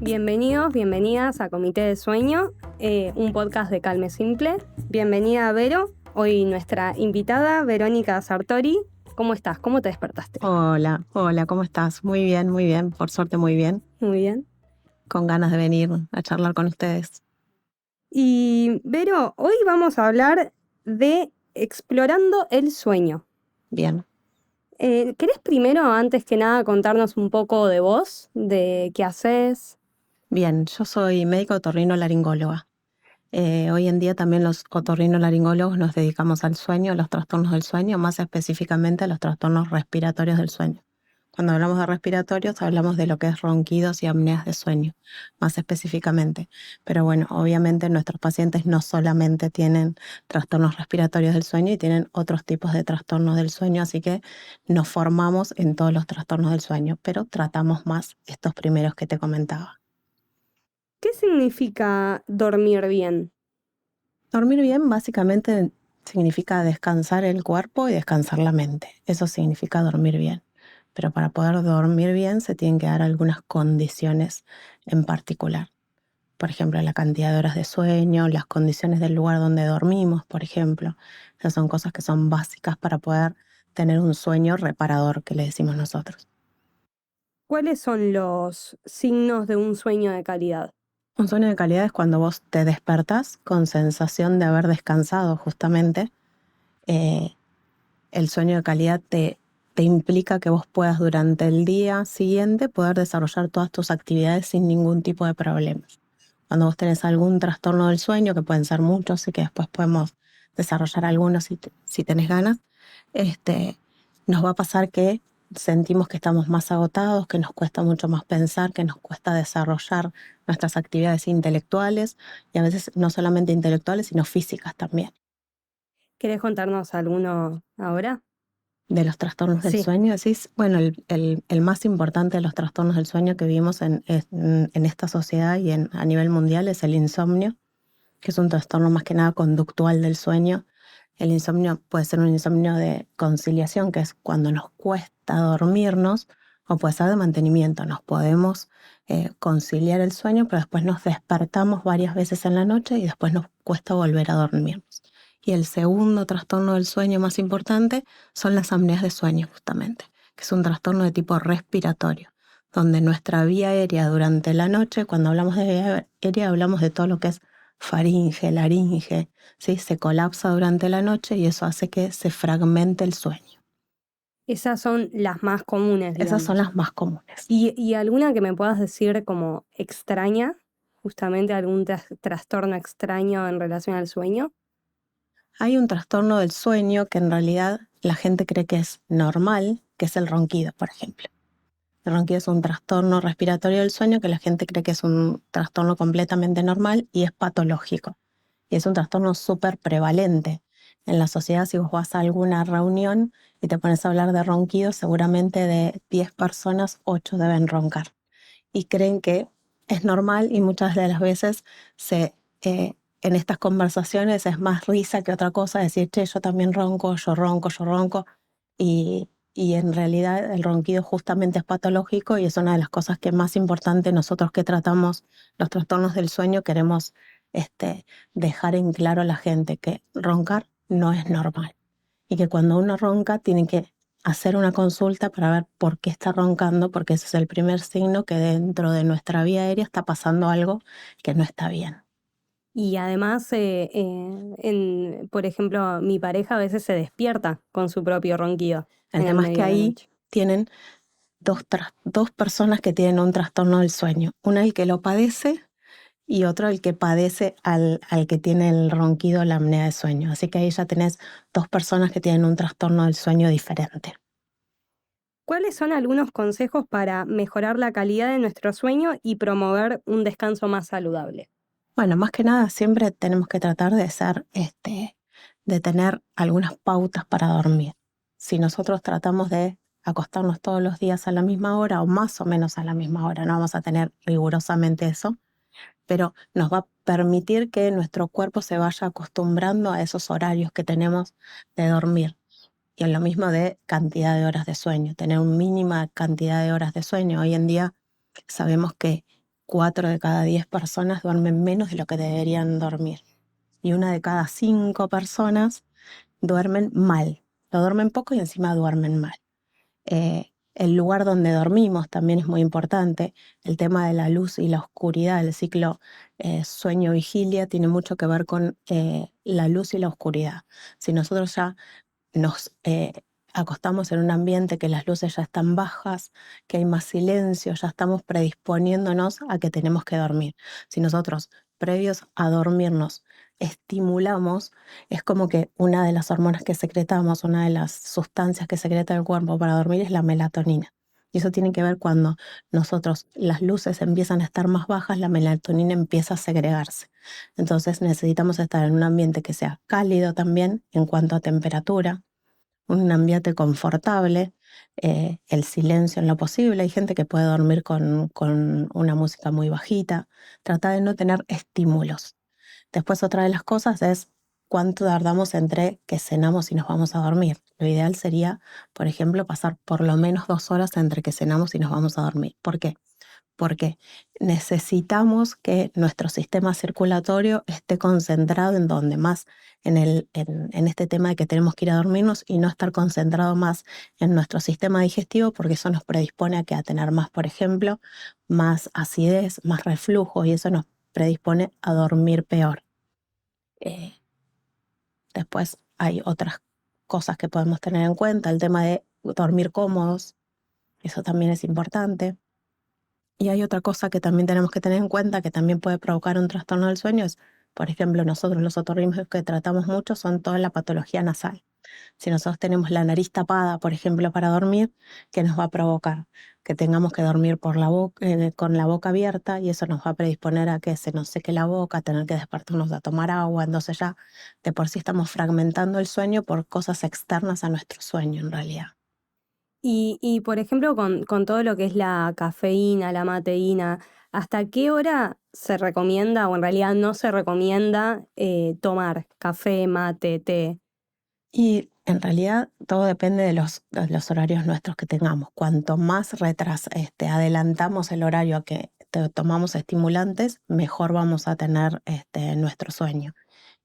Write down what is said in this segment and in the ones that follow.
Bienvenidos, bienvenidas a Comité de Sueño, un podcast de Calme Simple. Bienvenida Vero, hoy nuestra invitada Verónica Sartori. ¿Cómo estás? ¿Cómo te despertaste? Hola, ¿cómo estás? Muy bien, por suerte muy bien. Muy bien. Con ganas de venir a charlar con ustedes. Y Vero, hoy vamos a hablar de explorando el sueño. Bien. ¿Querés primero, antes que nada, contarnos un poco de vos, de qué haces? Bien, yo soy médico otorrinolaringóloga. Hoy en día también los otorrinolaringólogos nos dedicamos al sueño, a los trastornos del sueño, más específicamente a los trastornos respiratorios del sueño. Cuando hablamos de respiratorios, hablamos de lo que es ronquidos y apneas de sueño, más específicamente. Pero bueno, obviamente nuestros pacientes no solamente tienen trastornos respiratorios del sueño y tienen otros tipos de trastornos del sueño, así que nos formamos en todos los trastornos del sueño, pero tratamos más estos primeros que te comentaba. ¿Qué significa dormir bien? Dormir bien básicamente significa descansar el cuerpo y descansar la mente. Eso significa dormir bien. Pero para poder dormir bien se tienen que dar algunas condiciones en particular. Por ejemplo, la cantidad de horas de sueño, las condiciones del lugar donde dormimos, por ejemplo. Esas son cosas que son básicas para poder tener un sueño reparador, que le decimos nosotros. ¿Cuáles son los signos de un sueño de calidad? Un sueño de calidad es cuando vos te despertás con sensación de haber descansado justamente. El sueño de calidad te implica que vos puedas durante el día siguiente poder desarrollar todas tus actividades sin ningún tipo de problemas. Cuando vos tenés algún trastorno del sueño, que pueden ser muchos y que después podemos desarrollar algunos si tenés ganas, nos va a pasar que sentimos que estamos más agotados, que nos cuesta mucho más pensar, que nos cuesta desarrollar nuestras actividades intelectuales y a veces no solamente intelectuales, sino físicas también. ¿Querés contarnos alguno ahora? De los trastornos del Sí. sueño, decís, bueno, el más importante de los trastornos del sueño que vivimos en esta sociedad y a nivel mundial es el insomnio, que es un trastorno más que nada conductual del sueño. El insomnio puede ser un insomnio de conciliación, que es cuando nos cuesta dormirnos, o puede ser de mantenimiento. Nos podemos conciliar el sueño, pero después nos despertamos varias veces en la noche y después nos cuesta volver a dormirnos. Y el segundo trastorno del sueño más importante son las apneas de sueño, justamente, que es un trastorno de tipo respiratorio, donde nuestra vía aérea durante la noche, cuando hablamos de vía aérea, hablamos de todo lo que es faringe, laringe, ¿sí? Se colapsa durante la noche y eso hace que se fragmente el sueño. Esas son las más comunes, Esas son digamos. las más comunes. ¿Y alguna que me puedas decir como extraña? Justamente algún trastorno extraño en relación al sueño. Hay un trastorno del sueño que en realidad la gente cree que es normal, que es el ronquido, por ejemplo. El ronquido es un trastorno respiratorio del sueño que la gente cree que es un trastorno completamente normal y es patológico. Y es un trastorno súper prevalente. En la sociedad, si vos vas a alguna reunión y te pones a hablar de ronquido, seguramente de 10 personas, 8 deben roncar. Y creen que es normal y muchas de las veces en estas conversaciones es más risa que otra cosa, decir, che, yo también ronco, yo ronco. Y en realidad el ronquido justamente es patológico y es una de las cosas que más importante nosotros que tratamos los trastornos del sueño queremos dejar en claro a la gente que roncar no es normal y que cuando uno ronca tiene que hacer una consulta para ver por qué está roncando, porque ese es el primer signo que dentro de nuestra vía aérea está pasando algo que no está bien. Y además, por ejemplo, mi pareja a veces se despierta con su propio ronquido El en el tema es que medio de la ahí noche. tienen dos personas que tienen un trastorno del sueño. Una el que lo padece y otro el que padece al que tiene el ronquido, la apnea de sueño. Así que ahí ya tenés dos personas que tienen un trastorno del sueño diferente. ¿Cuáles son algunos consejos para mejorar la calidad de nuestro sueño y promover un descanso más saludable? Bueno, más que nada siempre tenemos que tratar de tener algunas pautas para dormir. Si nosotros tratamos de acostarnos todos los días a la misma hora o más o menos a la misma hora, no vamos a tener rigurosamente eso, pero nos va a permitir que nuestro cuerpo se vaya acostumbrando a esos horarios que tenemos de dormir. Y en lo mismo de cantidad de horas de sueño, tener una mínima cantidad de horas de sueño. Hoy en día sabemos que 4 de cada 10 personas duermen menos de lo que deberían dormir. Y 1 de cada 5 personas duermen mal. Lo duermen poco y encima duermen mal. El lugar donde dormimos también es muy importante. El tema de la luz y la oscuridad, el ciclo sueño-vigilia tiene mucho que ver con la luz y la oscuridad. Si nosotros ya nos acostamos en un ambiente que las luces ya están bajas, que hay más silencio, ya estamos predisponiéndonos a que tenemos que dormir. Si nosotros, previos a dormirnos, estimulamos, es como que una de las hormonas que secretamos, una de las sustancias que secreta el cuerpo para dormir es la melatonina. Y eso tiene que ver cuando nosotros, las luces empiezan a estar más bajas, la melatonina empieza a segregarse. Entonces necesitamos estar en un ambiente que sea cálido también en cuanto a temperatura, un ambiente confortable, el silencio en lo posible. Hay gente que puede dormir con una música muy bajita. Trata de no tener estímulos. Después otra de las cosas es cuánto tardamos entre que cenamos y nos vamos a dormir. Lo ideal sería, por ejemplo, pasar por lo menos 2 horas entre que cenamos y nos vamos a dormir. ¿Por qué? Porque necesitamos que nuestro sistema circulatorio esté concentrado en donde más, en este tema de que tenemos que ir a dormirnos y no estar concentrado más en nuestro sistema digestivo, porque eso nos predispone a tener más, por ejemplo, más acidez, más reflujo, y eso nos predispone a dormir peor. Después hay otras cosas que podemos tener en cuenta, el tema de dormir cómodos, eso también es importante. Y hay otra cosa que también tenemos que tener en cuenta, que también puede provocar un trastorno del sueño, es, por ejemplo, nosotros los otorrinos que tratamos mucho son toda la patología nasal. Si nosotros tenemos la nariz tapada, por ejemplo, para dormir, ¿qué nos va a provocar? Que tengamos que dormir con la boca abierta, y eso nos va a predisponer a que se nos seque la boca, a tener que despertarnos a tomar agua. Entonces ya de por sí estamos fragmentando el sueño por cosas externas a nuestro sueño en realidad. Y por ejemplo, con todo lo que es la cafeína, la mateína, ¿hasta qué hora se recomienda o en realidad no se recomienda tomar café, mate, té? Y en realidad todo depende de los horarios nuestros que tengamos. Cuanto más adelantamos el horario a que tomamos estimulantes, mejor vamos a tener nuestro sueño.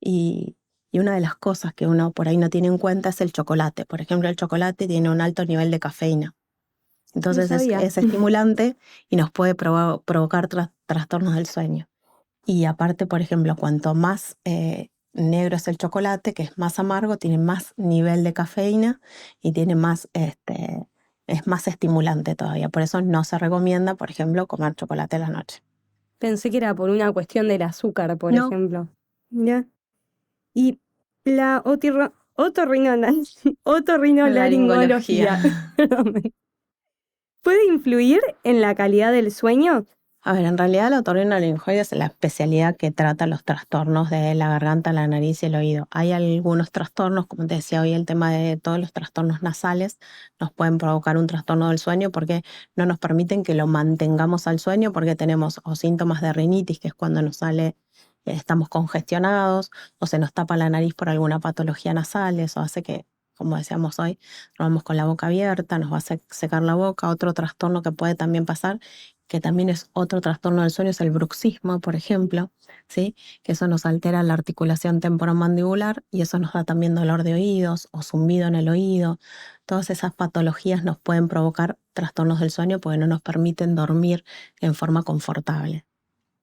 Y, y una de las cosas que uno por ahí no tiene en cuenta es el chocolate. Por ejemplo, el chocolate tiene un alto nivel de cafeína. No Entonces sabía. es estimulante y nos puede provocar trastornos del sueño. Y aparte, por ejemplo, cuanto más negro es el chocolate, que es más amargo, tiene más nivel de cafeína y tiene más, es más estimulante todavía. Por eso no se recomienda, por ejemplo, comer chocolate a la noche. Pensé que era por una cuestión del azúcar, por No. ejemplo. ¿Ya? Y la otorrinolaringología ¿puede influir en la calidad del sueño? A ver, en realidad la otorrinolaringología es la especialidad que trata los trastornos de la garganta, la nariz y el oído. Hay algunos trastornos, como te decía hoy, el tema de todos los trastornos nasales nos pueden provocar un trastorno del sueño porque no nos permiten que lo mantengamos al sueño, porque tenemos o síntomas de rinitis, que es cuando nos sale, estamos congestionados, o se nos tapa la nariz por alguna patología nasal. Eso hace que, como decíamos hoy, nos vamos con la boca abierta, nos va a secar la boca. Otro trastorno que puede también pasar, que también es otro trastorno del sueño, es el bruxismo, por ejemplo, ¿sí? Que eso nos altera la articulación temporomandibular y eso nos da también dolor de oídos o zumbido en el oído. Todas esas patologías nos pueden provocar trastornos del sueño porque no nos permiten dormir en forma confortable.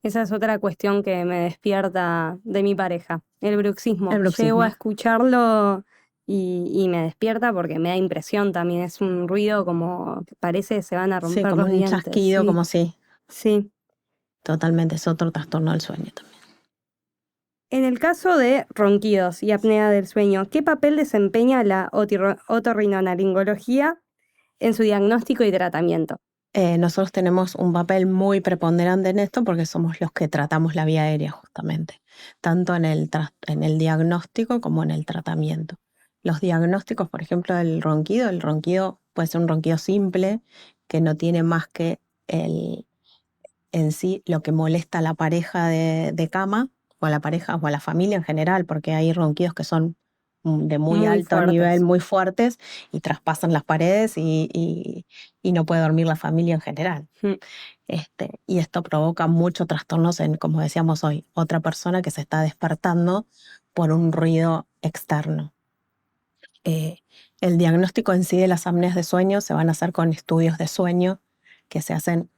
Esa es otra cuestión que me despierta de mi pareja, el bruxismo. El bruxismo. Llego a escucharlo y me despierta porque me da impresión también. Es un ruido como que parece que se van a Sí, romper como los un dientes. chasquido, Sí, como si. sí. Totalmente, es otro trastorno del sueño también. En el caso de ronquidos y apnea del sueño, ¿qué papel desempeña la otorrinolaringología en su diagnóstico y tratamiento? Nosotros tenemos un papel muy preponderante en esto porque somos los que tratamos la vía aérea justamente, tanto en el diagnóstico como en el tratamiento. Los diagnósticos, por ejemplo, el ronquido puede ser un ronquido simple que no tiene más que en sí lo que molesta a la pareja de cama o a la pareja o a la familia en general, porque hay ronquidos que son de muy Muy alto nivel, fuertes. muy fuertes, y traspasan las paredes y no puede dormir la familia en general. Mm. Y esto provoca muchos trastornos en, como decíamos hoy, otra persona que se está despertando por un ruido externo. El diagnóstico en sí de las apneas de sueño se van a hacer con estudios de sueño que se hacen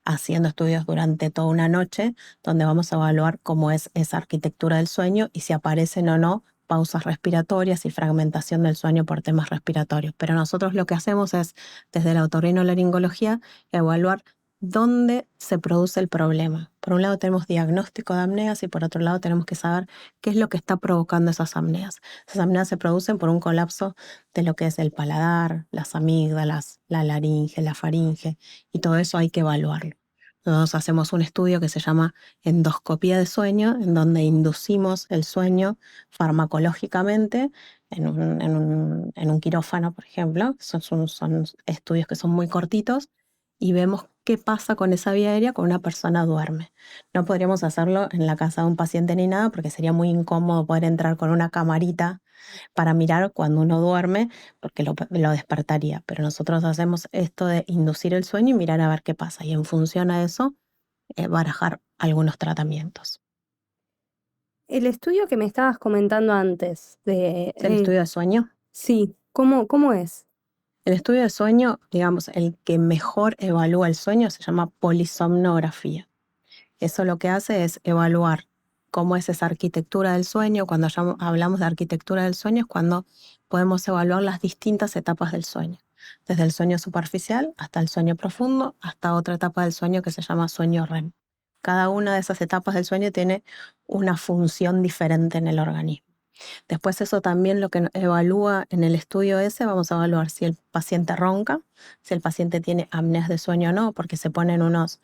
haciendo estudios durante toda una noche, donde vamos a evaluar cómo es esa arquitectura del sueño y si aparecen o no pausas respiratorias y fragmentación del sueño por temas respiratorios. Pero nosotros lo que hacemos es, desde la otorrinolaringología, evaluar dónde se produce el problema. Por un lado tenemos diagnóstico de apneas y por otro lado tenemos que saber qué es lo que está provocando esas apneas. Esas apneas se producen por un colapso de lo que es el paladar, las amígdalas, la laringe, la faringe, y todo eso hay que evaluarlo. Nosotros hacemos un estudio que se llama endoscopía de sueño, en donde inducimos el sueño farmacológicamente en un quirófano, por ejemplo. Son estudios que son muy cortitos y vemos qué pasa con esa vía aérea cuando una persona duerme. No podríamos hacerlo en la casa de un paciente ni nada porque sería muy incómodo poder entrar con una camarita para mirar cuando uno duerme porque lo despertaría. Pero nosotros hacemos esto de inducir el sueño y mirar a ver qué pasa. Y en función a eso, barajar algunos tratamientos. El estudio que me estabas comentando antes de... ¿Es el estudio de sueño? sí, ¿cómo es? El estudio de sueño, digamos, el que mejor evalúa el sueño se llama polisomnografía. Eso lo que hace es evaluar cómo es esa arquitectura del sueño. Cuando hablamos de arquitectura del sueño es cuando podemos evaluar las distintas etapas del sueño, desde el sueño superficial hasta el sueño profundo, hasta otra etapa del sueño que se llama sueño REM. Cada una de esas etapas del sueño tiene una función diferente en el organismo. Después eso también lo que evalúa en el estudio ese, vamos a evaluar si el paciente ronca, si el paciente tiene apneas de sueño o no, porque se ponen unas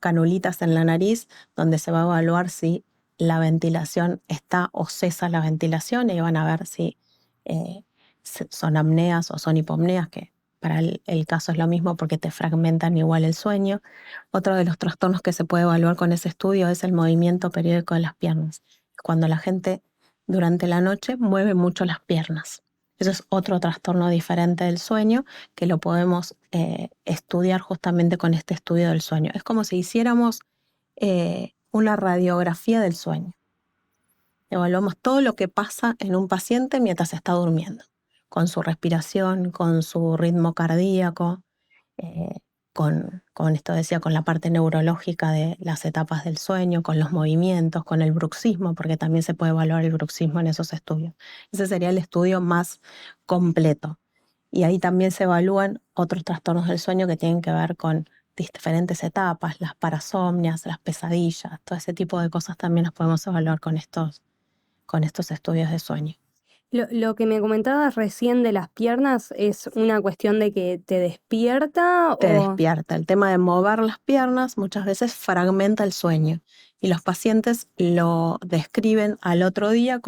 canulitas en la nariz donde se va a evaluar si la ventilación está o cesa la ventilación y van a ver si eh, son apneas o son hipopneas, que para el caso es lo mismo porque te fragmentan igual el sueño. Otro de los trastornos que se puede evaluar con ese estudio es el movimiento periódico de las piernas. Cuando la gente durante la noche mueve mucho las piernas. Eso es otro trastorno diferente del sueño que lo podemos estudiar justamente con este estudio del sueño. Es como si hiciéramos una radiografía del sueño. Evaluamos todo lo que pasa en un paciente mientras está durmiendo, con su respiración, con su ritmo cardíaco, eh, con esto decía, con la parte neurológica de las etapas del sueño, con los movimientos, con el bruxismo, porque también se puede evaluar el bruxismo en esos estudios. Ese sería el estudio más completo. Y ahí también se evalúan otros trastornos del sueño que tienen que ver con diferentes etapas, las parasomnias, las pesadillas, todo ese tipo de cosas también las podemos evaluar con estos estudios de sueño. Lo que me comentabas recién de las piernas es una cuestión de que te despierta Te o... despierta. El tema de mover las piernas muchas veces fragmenta el sueño y los pacientes lo describen al otro día.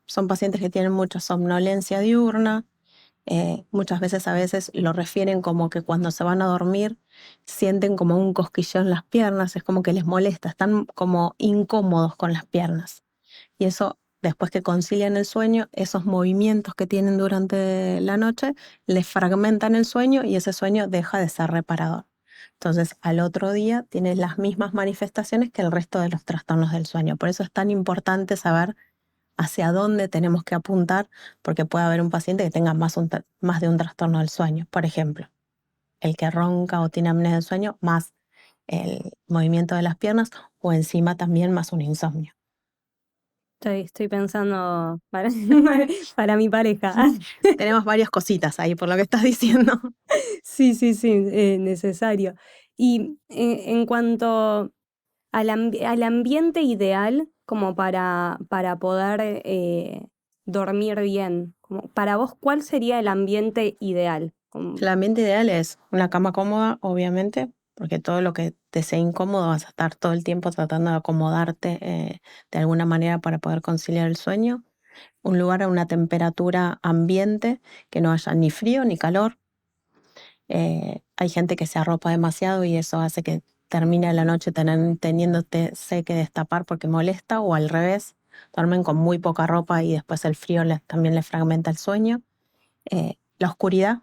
Son pacientes que tienen mucha somnolencia diurna. Muchas veces a veces lo refieren como que cuando se van a dormir sienten como un cosquilleo en las piernas, es como que les molesta, están como incómodos con las piernas. Y eso, después que concilian el sueño, esos movimientos que tienen durante la noche les fragmentan el sueño y ese sueño deja de ser reparador. Entonces, al otro día tienes las mismas manifestaciones que el resto de los trastornos del sueño. Por eso es tan importante saber hacia dónde tenemos que apuntar, porque puede haber un paciente que tenga más de un trastorno del sueño. Por ejemplo, el que ronca o tiene apnea del sueño, más el movimiento de las piernas, o encima también más un insomnio. Estoy pensando para, para mi pareja. Tenemos varias cositas ahí por lo que estás diciendo. Sí, sí, sí, necesario. Y en cuanto al ambiente ideal como para poder dormir bien, como, para vos, ¿cuál sería el ambiente ideal? El ambiente ideal es una cama cómoda, obviamente, porque todo lo que te sea incómodo vas a estar todo el tiempo tratando de acomodarte de alguna manera para poder conciliar el sueño. Un lugar a una temperatura ambiente, que no haya ni frío ni calor. Hay gente que se arropa demasiado y eso hace que termine la noche teniéndote que destapar porque molesta, o al revés, duermen con muy poca ropa y después el frío también les fragmenta el sueño. La oscuridad,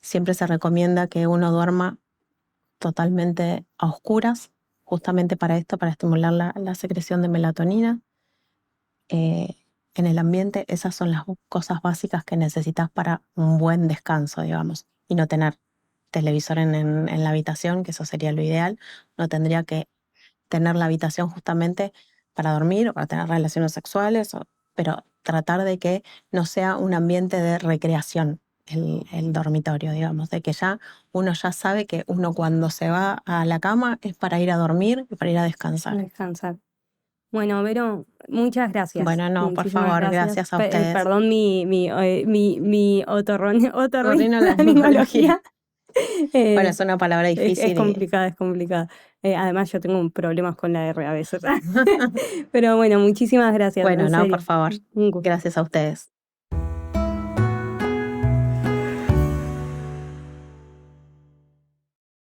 siempre se recomienda que uno duerma totalmente a oscuras, justamente para esto, para estimular la secreción de melatonina. En el ambiente, esas son las cosas básicas que necesitas para un buen descanso, digamos, y no tener televisor en la habitación, que eso sería lo ideal. No tendría que tener la habitación justamente para dormir o para tener relaciones sexuales, pero tratar de que no sea un ambiente de recreación el dormitorio, digamos, de que ya uno ya sabe que uno cuando se va a la cama es para ir a dormir y para ir a descansar. Descansar. Bueno, Vero, muchas gracias. Bueno, no, por Muchísimas favor, gracias. gracias a ustedes. Perdón mi Otorrinolaringología. otorrinolaringología. Bueno, es una palabra Es difícil y... complicada, es complicada. Además, yo tengo problemas con la R a veces. Pero bueno, muchísimas gracias, Bueno, en no, por serio. favor. Un gusto. Gracias a ustedes.